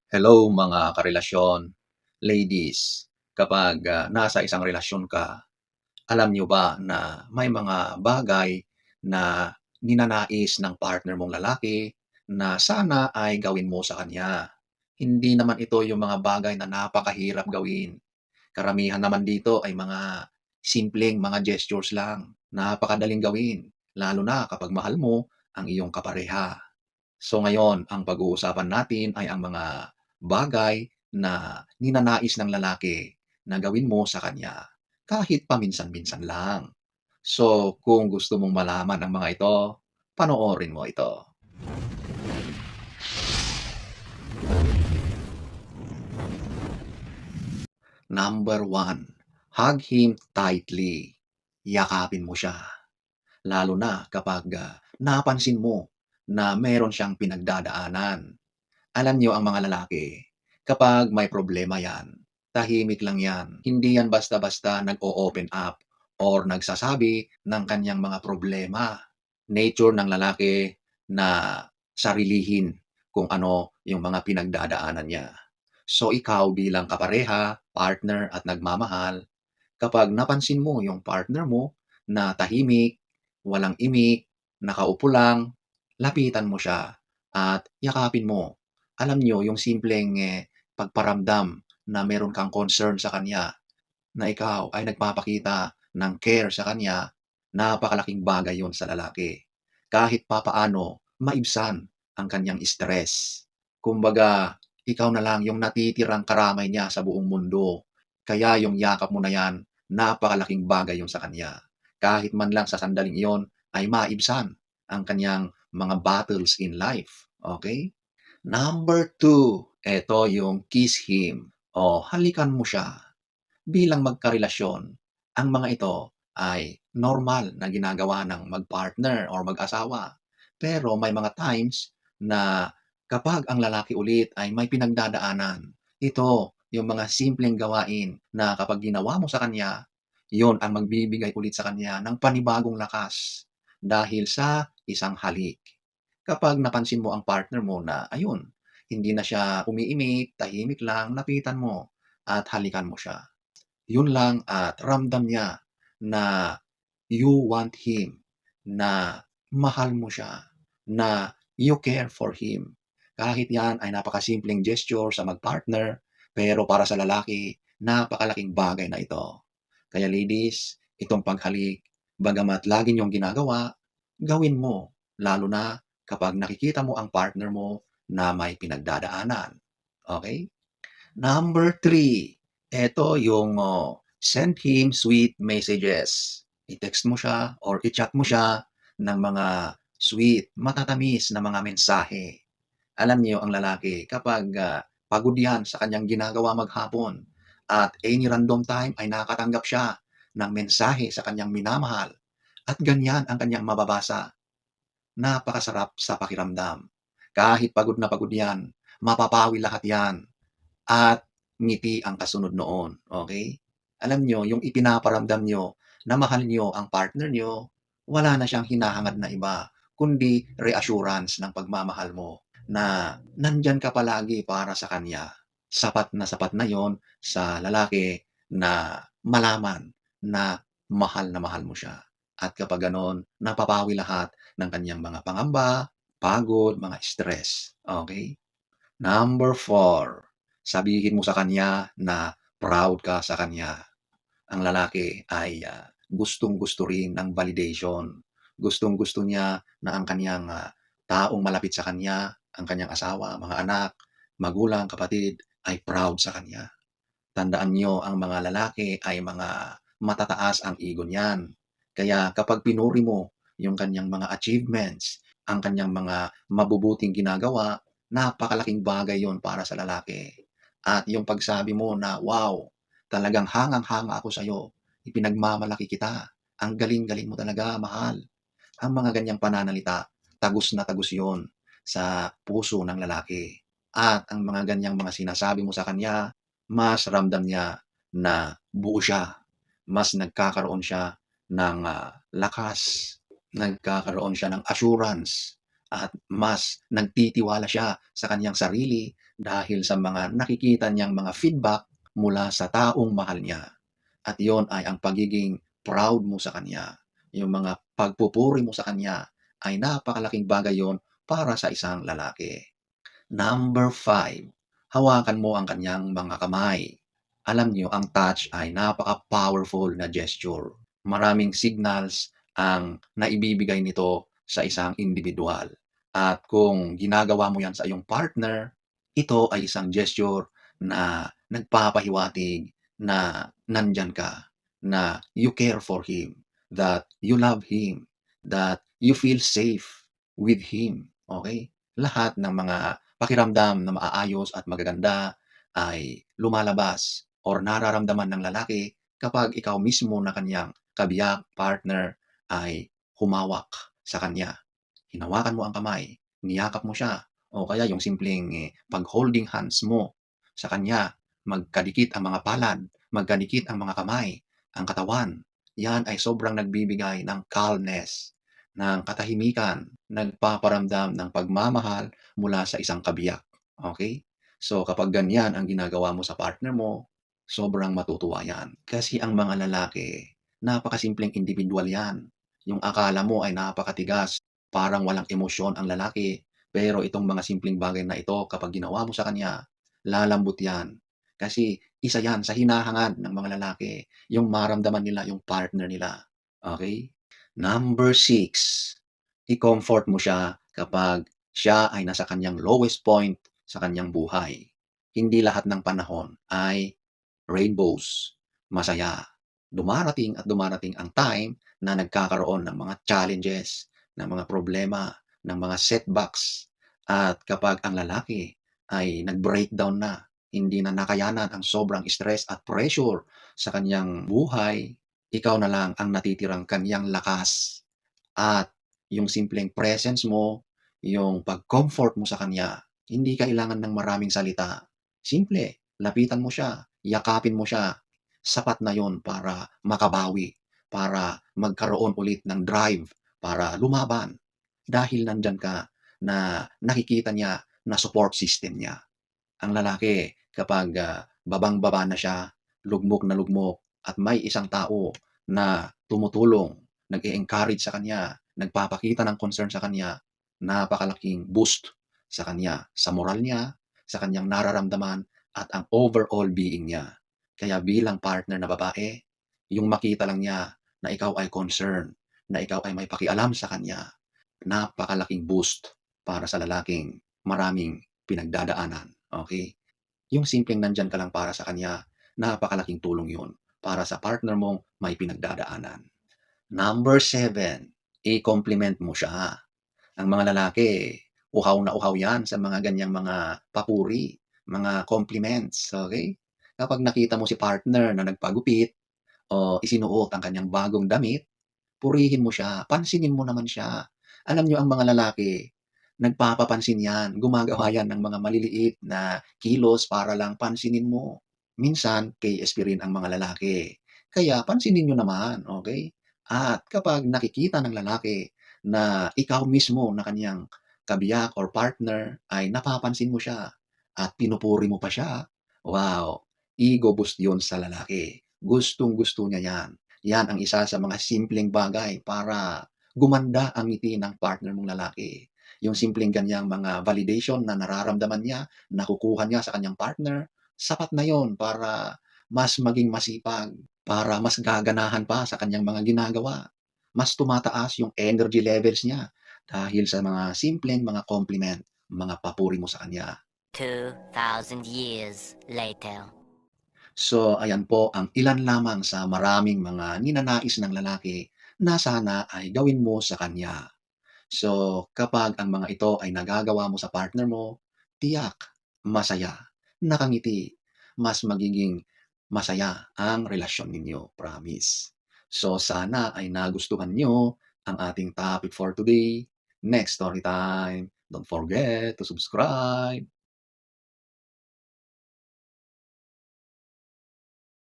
Hello mga karelasyon. Ladies, kapag nasa isang relasyon ka, alam niyo ba na may mga bagay na ninanais ng partner mong lalaki na sana ay gawin mo sa kanya. Hindi naman ito yung mga bagay na napakahirap gawin. Karamihan naman dito ay mga simpleng mga gestures lang. Napakadaling gawin, lalo na kapag mahal mo ang iyong kapareha. So ngayon, ang pag-uusapan natin ay ang mga bagay na ninanais ng lalaki na gawin mo sa kanya kahit paminsan-minsan lang. So kung gusto mong malaman ang mga ito, panoorin mo ito. Number one, hug him tightly. Yakapin mo siya. Lalo na kapag napansin mo na meron siyang pinagdadaanan. Alam niyo ang mga lalaki, kapag may problema yan, tahimik lang yan. Hindi yan basta-basta nag-o-open up or nagsasabi ng kanyang mga problema. Nature ng lalaki na sarilihin kung ano yung mga pinagdadaanan niya. So ikaw bilang kapareha, partner at nagmamahal, kapag napansin mo yung partner mo na tahimik, walang imik, nakaupo lang, lapitan mo siya at yakapin mo. Alam niyo yung simpleng, pagparamdam na meron kang concern sa kanya, na ikaw ay nagpapakita ng care sa kanya, napakalaking bagay yon sa lalaki. Kahit papaano maibsan ang kanyang stress. Kumbaga, ikaw na lang yung natitirang karamay niya sa buong mundo. Kaya yung yakap mo na yan, napakalaking bagay yon sa kanya. Kahit man lang sa sandaling iyon ay maibsan ang kanyang mga battles in life. Okay? Number two, eto yung kiss him o halikan mo siya. Bilang magkarelasyon, ang mga ito ay normal na ginagawa ng mag-partner or mag-asawa. Pero may mga times na kapag ang lalaki ulit ay may pinagdadaanan, ito yung mga simpleng gawain na kapag ginawa mo sa kanya, yon ang magbibigay ulit sa kanya ng panibagong lakas dahil sa isang halik. Kapag napansin mo ang partner mo na ayun, hindi na siya umiimik, tahimik lang, lapitan mo at halikan mo siya. Yun lang at ramdam niya na you want him, na mahal mo siya, na you care for him. Kahit yan ay napakasimpleng gesture sa mag-partner, pero para sa lalaki, napakalaking bagay na ito. Kaya ladies, itong paghalik, bagamat lagi niyong ginagawa, gawin mo, lalo na kapag nakikita mo ang partner mo na may pinagdadaanan. Okay? Number three, eto yung send him sweet messages. I-text mo siya or i-chat mo siya ng mga sweet, matatamis na mga mensahe. Alam niyo ang lalaki kapag pagod yan sa kanyang ginagawa maghapon at any random time ay nakatanggap siya ng mensahe sa kanyang minamahal at ganyan ang kanyang mababasa. Napakasarap sa pakiramdam. Kahit pagod na pagod yan, mapapawi lahat yan at ngiti ang kasunod noon, okay? Alam niyo yung ipinaparamdam niyo na mahal niyo ang partner niyo, wala na siyang hinahangad na iba, kundi reassurance ng pagmamahal mo na nandiyan ka palagi para sa kanya. Sapat na yon sa lalaki na malaman na mahal mo siya. At kapag gano'n, napapawi lahat ng kanyang mga pangamba, pagod, mga stress, okay? Number four, sabihin mo sa kanya na proud ka sa kanya. Ang lalaki ay gustong-gusto rin ng validation. Gustong-gusto niya na ang kanyang taong malapit sa kanya, ang kanyang asawa, mga anak, magulang, kapatid, ay proud sa kanya. Tandaan niyo ang mga lalaki ay mga matataas ang ego niyan. Kaya kapag pinuri mo yung kanyang mga achievements, ang kanyang mga mabubuting ginagawa, napakalaking bagay yon para sa lalaki. At yung pagsabi mo na, wow, talagang hangang-hanga ako sa'yo, ipinagmamalaki kita, ang galing-galing mo talaga, mahal. Ang mga ganyang pananalita, tagus na tagus yon sa puso ng lalaki. At ang mga ganyang mga sinasabi mo sa kanya, mas ramdam niya na buo siya, mas nagkakaroon siya ng lakas, nagkakaroon siya ng assurance, at mas nagtitiwala siya sa kanyang sarili dahil sa mga nakikita niyang mga feedback mula sa taong mahal niya. At yon ay ang pagiging proud mo sa kanya. Yung mga pagpupuri mo sa kanya ay napakalaking bagay yon para sa isang lalaki. Number 5, hawakan mo ang kanyang mga kamay. Alam niyo, ang touch ay napaka-powerful na gesture. Maraming signals ang naibibigay nito sa isang individual. At kung ginagawa mo yan sa iyong partner, ito ay isang gesture na nagpapahiwatig na nandyan ka, na you care for him, that you love him, that you feel safe with him. Okay? Lahat ng mga pakiramdam na maaayos at magaganda ay lumalabas or nararamdaman ng lalaki kapag ikaw mismo na kanyang kabiyak, partner ay humawak sa kanya. Hinawakan mo ang kamay, niyakap mo siya, o kaya yung simpleng pag-holding hands mo sa kanya, magkadikit ang mga palad, magkadikit ang mga kamay, ang katawan. Yan ay sobrang nagbibigay ng calmness, ng katahimikan, nagpaparamdam ng pagmamahal mula sa isang kabiyak. Okay? So kapag ganyan ang ginagawa mo sa partner mo, sobrang matutuwa yan. Kasi ang mga lalaki, napakasimpleng individual yan. Yung akala mo ay napakatigas, parang walang emosyon ang lalaki, pero itong mga simpleng bagay na ito kapag ginawa mo sa kanya, lalambot yan. Kasi isa yan sa hinahangad ng mga lalaki, yung maramdaman nila yung partner nila. Okay? Number 6, i-comfort mo siya kapag siya ay nasa kanyang lowest point sa kanyang buhay. Hindi lahat ng panahon ay rainbows, masaya. Dumarating at dumarating ang time na nagkakaroon ng mga challenges, ng mga problema, ng mga setbacks. At kapag ang lalaki ay nag-breakdown na, hindi na nakayanan ang sobrang stress at pressure sa kanyang buhay, ikaw na lang ang natitirang kanyang lakas. At yung simpleng presence mo, yung pag-comfort mo sa kanya, hindi kailangan ng maraming salita. Simple, lapitan mo siya, yakapin mo siya. Sapat na yon para makabawi, para magkaroon ulit ng drive, para lumaban. Dahil nandyan ka na nakikita niya na support system niya. Ang lalaki kapag babang-baba na siya, lugmok na lugmok at may isang tao na tumutulong, nag-e-encourage sa kanya, nagpapakita ng concern sa kanya, napakalaking boost sa kanya, sa moral niya, sa kanyang nararamdaman at ang overall being niya. Kaya bilang partner na babae, yung makita lang niya na ikaw ay concerned, na ikaw ay may pakialam sa kanya, napakalaking boost para sa lalaking maraming pinagdadaanan. Okay? Yung simpleng nandyan ka lang para sa kanya, napakalaking tulong yun para sa partner mong may pinagdadaanan. Number 7, i-compliment mo siya. Ang mga lalaki, uhaw na uhaw yan sa mga ganyang mga papuri, mga compliments. Okay? Kapag nakita mo si partner na nagpagupit o isinuot ang kanyang bagong damit, purihin mo siya, pansinin mo naman siya. Alam niyo ang mga lalaki, nagpapapansin yan, gumagawa yan ng mga maliliit na kilos para lang pansinin mo. Minsan, KSP rin ang mga lalaki. Kaya pansinin niyo naman, okay? At kapag nakikita ng lalaki na ikaw mismo na kanyang kabiyak or partner ay napapansin mo siya at pinupuri mo pa siya, wow, ego boost yun sa lalaki. Gustong-gusto niya yan. Yan ang isa sa mga simpleng bagay para gumanda ang ngiti ng partner mong lalaki. Yung simpleng ganyang mga validation na nararamdaman niya, nakukuha niya sa kanyang partner, sapat na yon para mas maging masipag, para mas gaganahan pa sa kanyang mga ginagawa. Mas tumataas yung energy levels niya dahil sa mga simpleng mga compliment, mga papuri mo sa kanya. 2,000 years later. So, ayan po ang ilan lamang sa maraming mga ninanais ng lalaki na sana ay gawin mo sa kanya. So, kapag ang mga ito ay nagagawa mo sa partner mo, tiyak, masaya, nakangiti, mas magiging masaya ang relasyon ninyo, promise. So, sana ay nagustuhan nyo ang ating topic for today. Next story time. Don't forget to subscribe.